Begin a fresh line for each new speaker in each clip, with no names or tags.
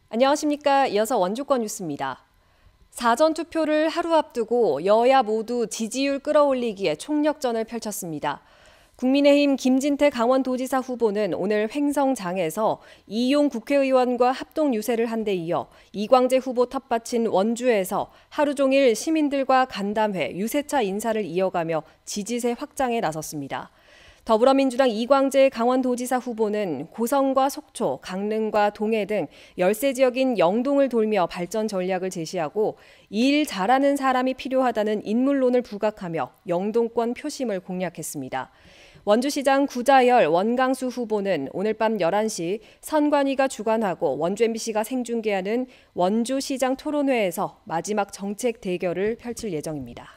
안녕하십니까. 이어서 원주권 뉴스입니다. 사전투표를 하루 앞두고 여야 모두 지지율 끌어올리기에 총력전을 펼쳤습니다. 국민의힘 김진태 강원도지사 후보는 오늘 횡성장에서 이용 국회의원과 합동 유세를 한 데 이어 이광재 후보 텃밭인 원주에서 하루 종일 시민들과 간담회, 유세차 인사를 이어가며 지지세 확장에 나섰습니다. 더불어민주당 이광재 강원도지사 후보는 고성과 속초, 강릉과 동해 등 열세 지역인 영동을 돌며 발전 전략을 제시하고 일 잘하는 사람이 필요하다는 인물론을 부각하며 영동권 표심을 공략했습니다. 원주시장 구자열, 원강수 후보는 오늘 밤 11시 선관위가 주관하고 원주 MBC가 생중계하는 원주시장 토론회에서 마지막 정책 대결을 펼칠 예정입니다.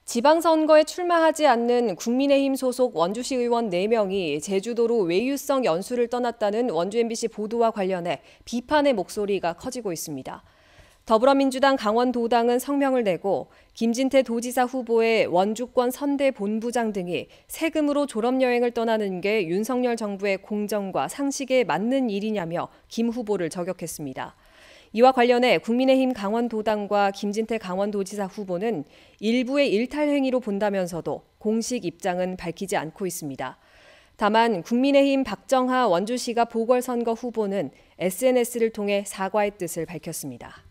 지방선거에 출마하지 않는 국민의힘 소속 원주시 의원 4명이 제주도로 외유성 연수를 떠났다는 원주 MBC 보도와 관련해 비판의 목소리가 커지고 있습니다. 더불어민주당 강원도당은 성명을 내고 김진태 도지사 후보의 원주권 선대 본부장 등이 세금으로 졸업여행을 떠나는 게 윤석열 정부의 공정과 상식에 맞는 일이냐며 김 후보를 저격했습니다. 이와 관련해 국민의힘 강원도당과 김진태 강원도지사 후보는 일부의 일탈 행위로 본다면서도 공식 입장은 밝히지 않고 있습니다. 다만 국민의힘 박정하 원주시가 보궐선거 후보는 SNS를 통해 사과의 뜻을 밝혔습니다.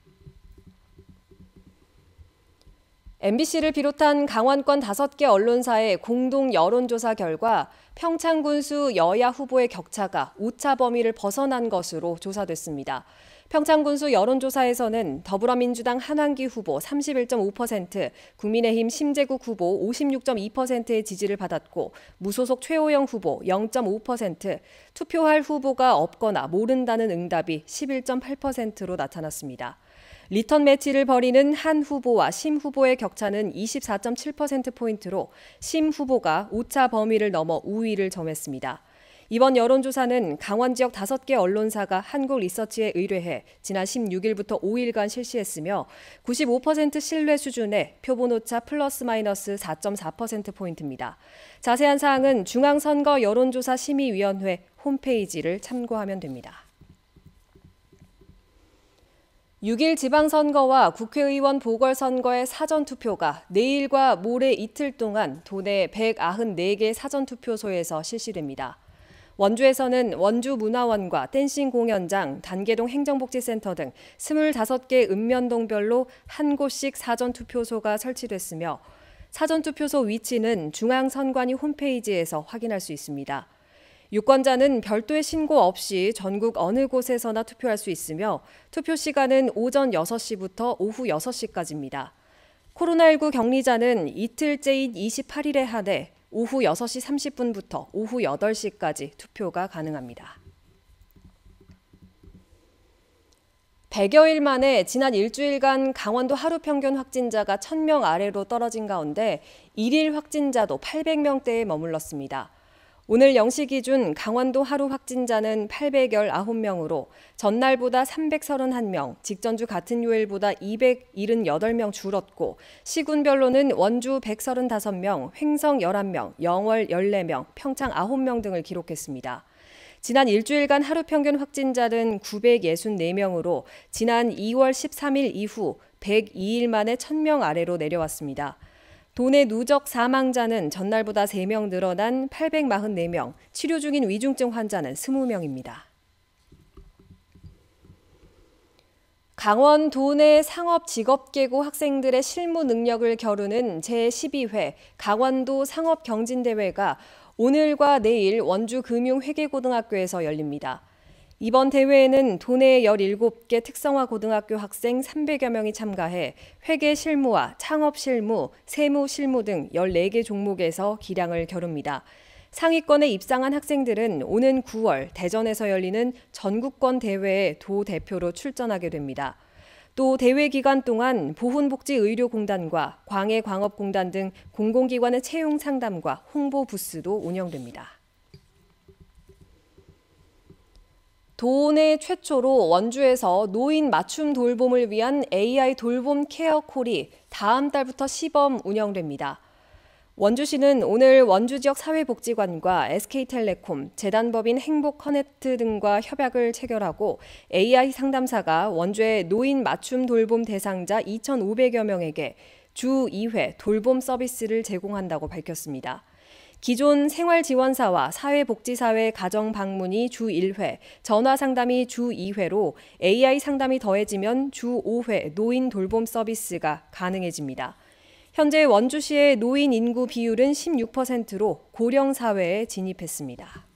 MBC를 비롯한 강원권 5개 언론사의 공동 여론조사 결과 평창군수 여야 후보의 격차가 오차 범위를 벗어난 것으로 조사됐습니다. 평창군수 여론조사에서는 더불어민주당 한환기 후보 31.5%, 국민의힘 심재국 후보 56.2%의 지지를 받았고 무소속 최호영 후보 0.5%, 투표할 후보가 없거나 모른다는 응답이 11.8%로 나타났습니다. 리턴 매치를 벌이는 한 후보와 심 후보의 격차는 24.7%포인트로 심 후보가 오차 범위를 넘어 우위를 점했습니다. 이번 여론조사는 강원 지역 5개 언론사가 한국리서치에 의뢰해 지난 16일부터 5일간 실시했으며 95% 신뢰 수준의 표본오차 플러스 마이너스 4.4%포인트입니다. 자세한 사항은 중앙선거 여론조사 심의위원회 홈페이지를 참고하면 됩니다. 6일 지방선거와 국회의원 보궐선거의 사전투표가 내일과 모레 이틀 동안 도내 194개 사전투표소에서 실시됩니다. 원주에서는 원주문화원과 댄싱 공연장, 단계동 행정복지센터 등 25개 읍면동별로 한 곳씩 사전투표소가 설치됐으며 사전투표소 위치는 중앙선관위 홈페이지에서 확인할 수 있습니다. 유권자는 별도의 신고 없이 전국 어느 곳에서나 투표할 수 있으며 투표 시간은 오전 6시부터 오후 6시까지입니다. 코로나19 격리자는 이틀째인 28일에 한해 오후 6시 30분부터 오후 8시까지 투표가 가능합니다. 100여일 만에 지난 일주일간 강원도 하루 평균 확진자가 1000명 아래로 떨어진 가운데 일일 확진자도 800명대에 머물렀습니다. 오늘 0시 기준 강원도 하루 확진자는 819명으로 전날보다 331명, 직전주 같은 요일보다 278명 줄었고 시군별로는 원주 135명, 횡성 11명, 영월 14명, 평창 9명 등을 기록했습니다. 지난 일주일간 하루 평균 확진자는 964명으로 지난 2월 13일 이후 102일 만에 1000명 아래로 내려왔습니다. 도내 누적 사망자는 전날보다 3명 늘어난 844명, 치료 중인 위중증 환자는 20명입니다. 강원 도내 상업직업계고 학생들의 실무 능력을 겨루는 제12회 강원도 상업경진대회가 오늘과 내일 원주금융회계고등학교에서 열립니다. 이번 대회에는 도내 17개 특성화 고등학교 학생 300여 명이 참가해 회계 실무와 창업 실무, 세무 실무 등 14개 종목에서 기량을 겨룹니다. 상위권에 입상한 학생들은 오는 9월 대전에서 열리는 전국권 대회에 도 대표로 출전하게 됩니다. 또 대회 기간 동안 보훈복지의료공단과 광해광업공단 등 공공기관의 채용 상담과 홍보 부스도 운영됩니다. 도내 최초로 원주에서 노인 맞춤 돌봄을 위한 AI 돌봄 케어콜이 다음 달부터 시범 운영됩니다. 원주시는 오늘 원주 지역 사회복지관과 SK텔레콤, 재단법인 행복커넥트 등과 협약을 체결하고 AI 상담사가 원주의 노인 맞춤 돌봄 대상자 2,500여 명에게 주 2회 돌봄 서비스를 제공한다고 밝혔습니다. 기존 생활지원사와 사회복지사회 가정 방문이 주 1회, 전화 상담이 주 2회로 AI 상담이 더해지면 주 5회 노인 돌봄 서비스가 가능해집니다. 현재 원주시의 노인 인구 비율은 16%로 고령 사회에 진입했습니다.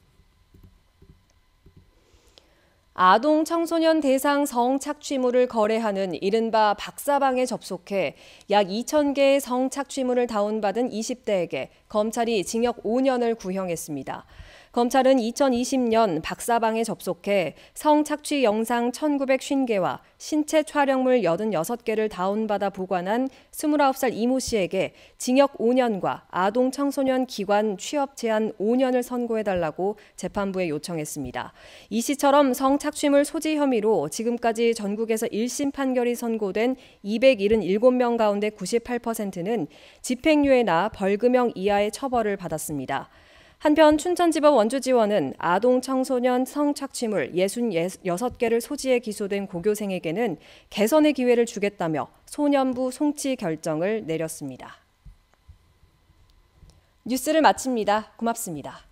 아동 청소년 대상 성착취물을 거래하는 이른바 박사방에 접속해 약 2,000개의 성착취물을 다운받은 20대에게 검찰이 징역 5년을 구형했습니다. 검찰은 2020년 박사방에 접속해 성착취 영상 1,950개와 신체 촬영물 86개를 다운받아 보관한 29살 이모 씨에게 징역 5년과 아동 청소년 기관 취업 제한 5년을 선고해달라고 재판부에 요청했습니다. 이 씨처럼 성착취물 소지 혐의로 지금까지 전국에서 1심 판결이 선고된 277명 가운데 98%는 집행유예나 벌금형 이하의 처벌을 받았습니다. 한편 춘천지법 원주지원은 아동 청소년 성착취물 66개를 소지해 기소된 고교생에게는 개선의 기회를 주겠다며 소년부 송치 결정을 내렸습니다. 뉴스를 마칩니다. 고맙습니다.